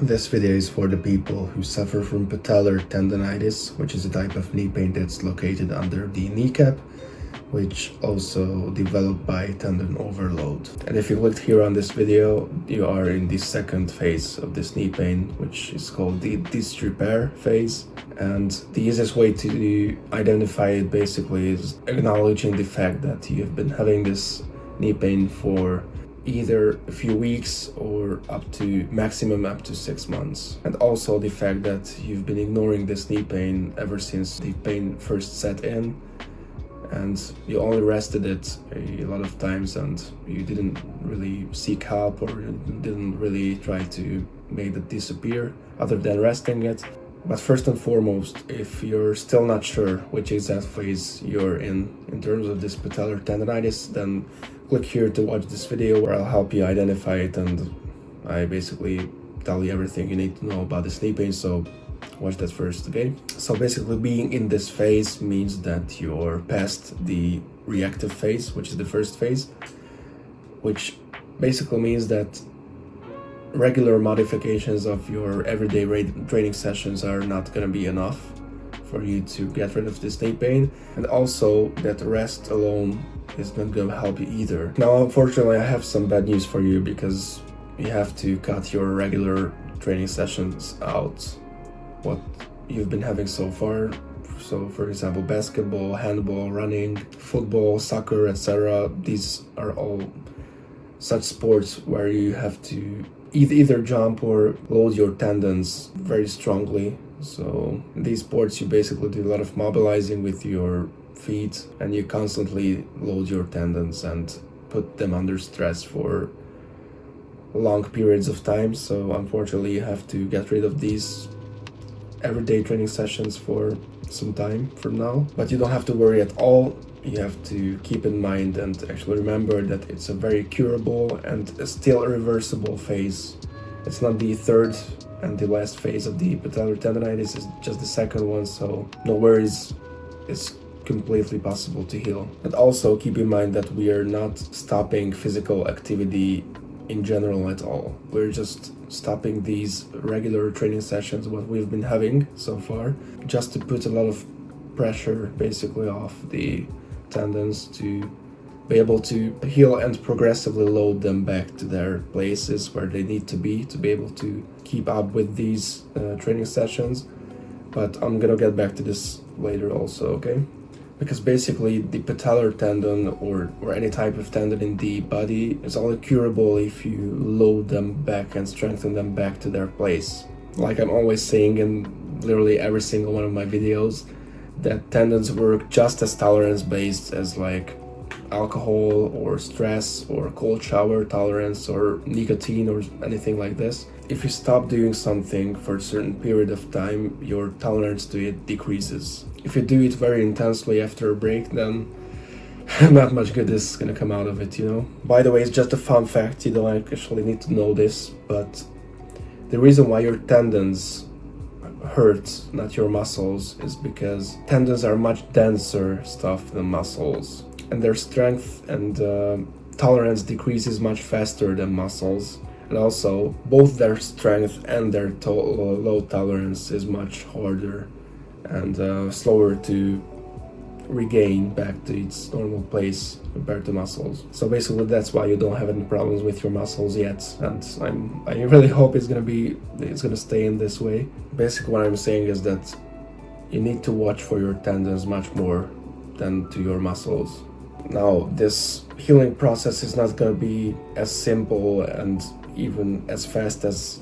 This video is for the people who suffer from patellar tendonitis, which is a type of knee pain that's located under the kneecap, which also developed by tendon overload. And if you clicked here on this video, you are in the second phase of this knee pain, which is called the disrepair phase. And the easiest way to identify it basically is acknowledging the fact that you've been having this knee pain for either a few weeks or maximum up to 6 months. And also the fact that you've been ignoring this knee pain ever since the pain first set in, and you only rested it a lot of times and you didn't really seek help or you didn't really try to make it disappear other than resting it. But first and foremost, if you're still not sure which exact phase you're in terms of this patellar tendonitis, then click here to watch this video where I'll help you identify it, and I basically tell you everything you need to know about this knee pain, so watch that first, okay? So basically being in this phase means that you're past the reactive phase, which is the first phase, which basically means that regular modifications of your everyday training sessions are not going to be enough for you to get rid of this knee pain, and also that rest alone is not going to help you either. Now, unfortunately, I have some bad news for you, because you have to cut your regular training sessions out, what you've been having so far. So, for example, basketball, handball, running, football, soccer, etc. These are all such sports where you have to either jump or load your tendons very strongly. So in these sports you basically do a lot of mobilizing with your feet, and you constantly load your tendons and put them under stress for long periods of time. So unfortunately you have to get rid of these everyday training sessions for some time from now. But you don't have to worry at all. You have to keep in mind and actually remember that it's a very curable and still reversible phase. It's not the third and the last phase of the patellar tendonitis, it's just the second one, so no worries, it's completely possible to heal. And also keep in mind that we are not stopping physical activity in general at all. We're just stopping these regular training sessions, what we've been having so far, just to put a lot of pressure basically off the tendons to be able to heal and progressively load them back to their places where they need to be able to keep up with these training sessions. But I'm gonna get back to this later also, okay? Because basically the patellar tendon or any type of tendon in the body is only curable if you load them back and strengthen them back to their place. Like I'm always saying in literally every single one of my videos, that tendons work just as tolerance based as like alcohol or stress or cold shower tolerance or nicotine or anything like this. If you stop doing something for a certain period of time, your tolerance to it decreases. If you do it very intensely after a break, then not much good is gonna come out of it, you know? By the way, it's just a fun fact, you don't actually need to know this, but the reason why your tendons hurt, not your muscles, is because tendons are much denser stuff than muscles, and their strength and tolerance decreases much faster than muscles, and also both their strength and their load tolerance is much harder and slower to regain back to its normal place compared to muscles. So basically that's why you don't have any problems with your muscles yet, and I really hope it's gonna stay in this way. Basically what I'm saying is that you need to watch for your tendons much more than to your muscles. Now, this healing process is not gonna be as simple and even as fast as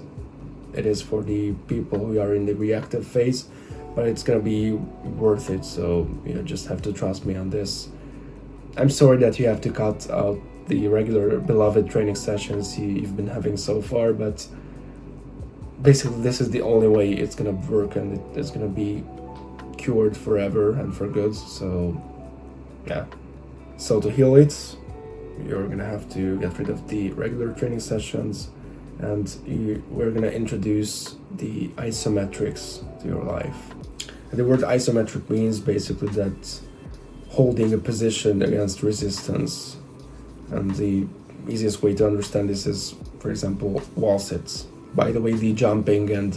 it is for the people who are in the reactive phase, but it's gonna be worth it, so you just have to trust me on this. I'm sorry that you have to cut out the regular beloved training sessions you've been having so far, but basically this is the only way it's gonna work, and it's gonna be cured forever and for good. So yeah, so to heal it, you're gonna have to get rid of the regular training sessions, and we're gonna introduce the isometrics to your life. And the word isometric means basically that holding a position against resistance, and the easiest way to understand this is, for example, wall sits. By the way, the jumping and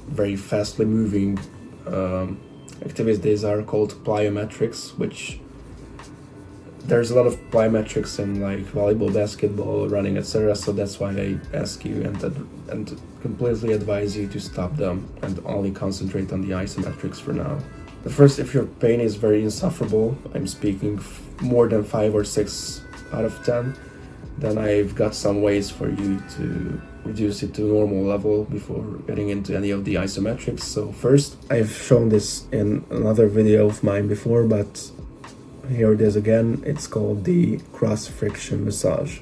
very fastly moving activities are called plyometrics, which there's a lot of plyometrics in like volleyball, basketball, running, etc. So that's why I ask you and completely advise you to stop them and only concentrate on the isometrics for now. But first, if your pain is very insufferable, I'm speaking more than 5 or 6 out of 10, then I've got some ways for you to reduce it to normal level before getting into any of the isometrics. So first, I've shown this in another video of mine before, but here it is again. It's called the cross friction massage.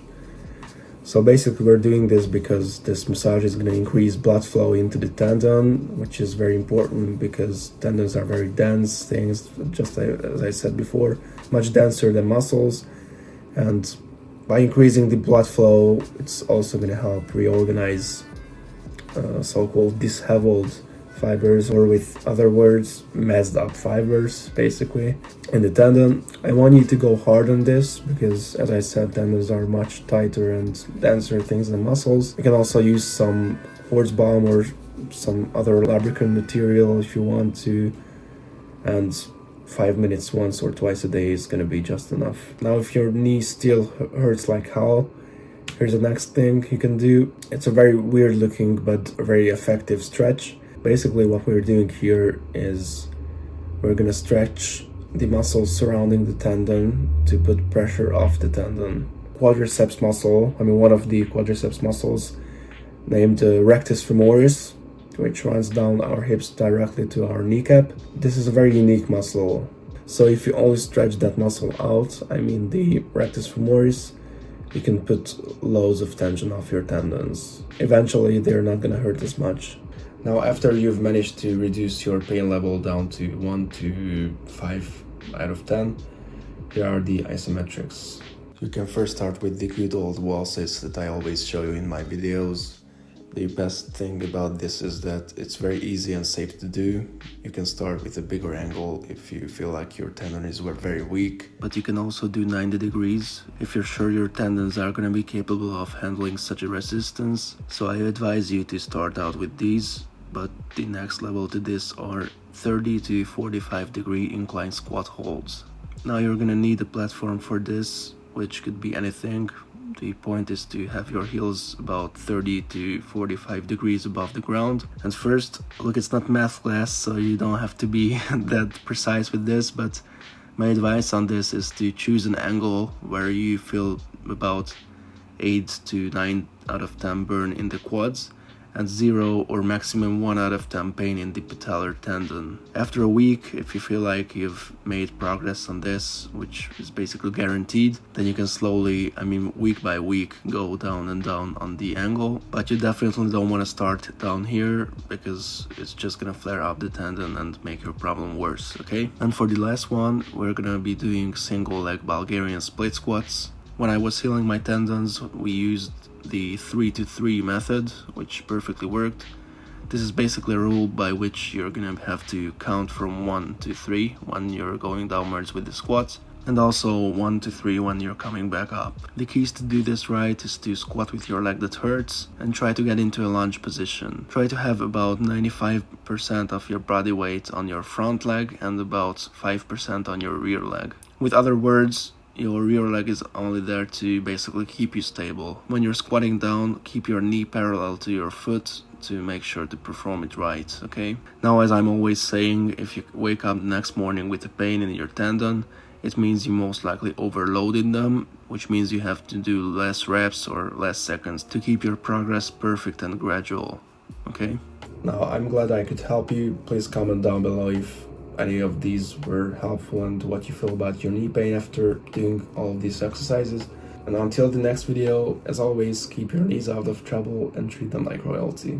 So basically we're doing this because this massage is going to increase blood flow into the tendon, which is very important because tendons are very dense things, just as I said before, much denser than muscles. And by increasing the blood flow, it's also going to help reorganize so-called disheveled fibers, or with other words, messed up fibers, basically, in the tendon. I want you to go hard on this because, as I said, tendons are much tighter and denser things than muscles. You can also use some horse balm or some other lubricant material if you want to, and 5 minutes once or twice a day is gonna be just enough. Now, if your knee still hurts like hell, here's the next thing you can do. It's a very weird looking but a very effective stretch. Basically what we're doing here is we're gonna stretch the muscles surrounding the tendon to put pressure off the tendon. Quadriceps muscle, one of the quadriceps muscles, named rectus femoris, which runs down our hips directly to our kneecap. This is a very unique muscle. So if you only stretch that muscle out, the rectus femoris, you can put loads of tension off your tendons. Eventually they're not gonna hurt as much. Now, after you've managed to reduce your pain level down to 1 to 5 out of 10, here are the isometrics. You can first start with the good old wall sits that I always show you in my videos. The best thing about this is that it's very easy and safe to do. You can start with a bigger angle if you feel like your tendon is very weak. But you can also do 90 degrees if you're sure your tendons are going to be capable of handling such a resistance. So I advise you to start out with these. But the next level to this are 30 to 45 degree incline squat holds. Now you're gonna need a platform for this, which could be anything. The point is to have your heels about 30 to 45 degrees above the ground. And first, look, it's not math class, so you don't have to be that precise with this, but my advice on this is to choose an angle where you feel about 8 to 9 out of 10 burn in the quads, and 0 or maximum 1 out of 10 pain in the patellar tendon. After a week, if you feel like you've made progress on this, which is basically guaranteed, then you can slowly, week by week, go down and down on the angle. But you definitely don't want to start down here because it's just gonna flare up the tendon and make your problem worse, okay? And for the last one, we're gonna be doing single leg Bulgarian split squats. When I was healing my tendons, we used the 3-to-3 method, which perfectly worked. This is basically a rule by which you're gonna have to count from 1 to 3 when you're going downwards with the squats, and also 1 to 3 when you're coming back up. The keys to do this right is to squat with your leg that hurts and try to get into a lunge position. Try to have about 95% of your body weight on your front leg and about 5% on your rear leg. With other words, your rear leg is only there to basically keep you stable. When you're squatting down, keep your knee parallel to your foot to make sure to perform it right, okay? Now, as I'm always saying, if you wake up the next morning with a pain in your tendon, it means you most likely overloaded them, which means you have to do less reps or less seconds to keep your progress perfect and gradual, okay? Now, I'm glad I could help you. Please comment down below if any of these were helpful and what you feel about your knee pain after doing all of these exercises. And until the next video, as always, keep your knees out of trouble and treat them like royalty.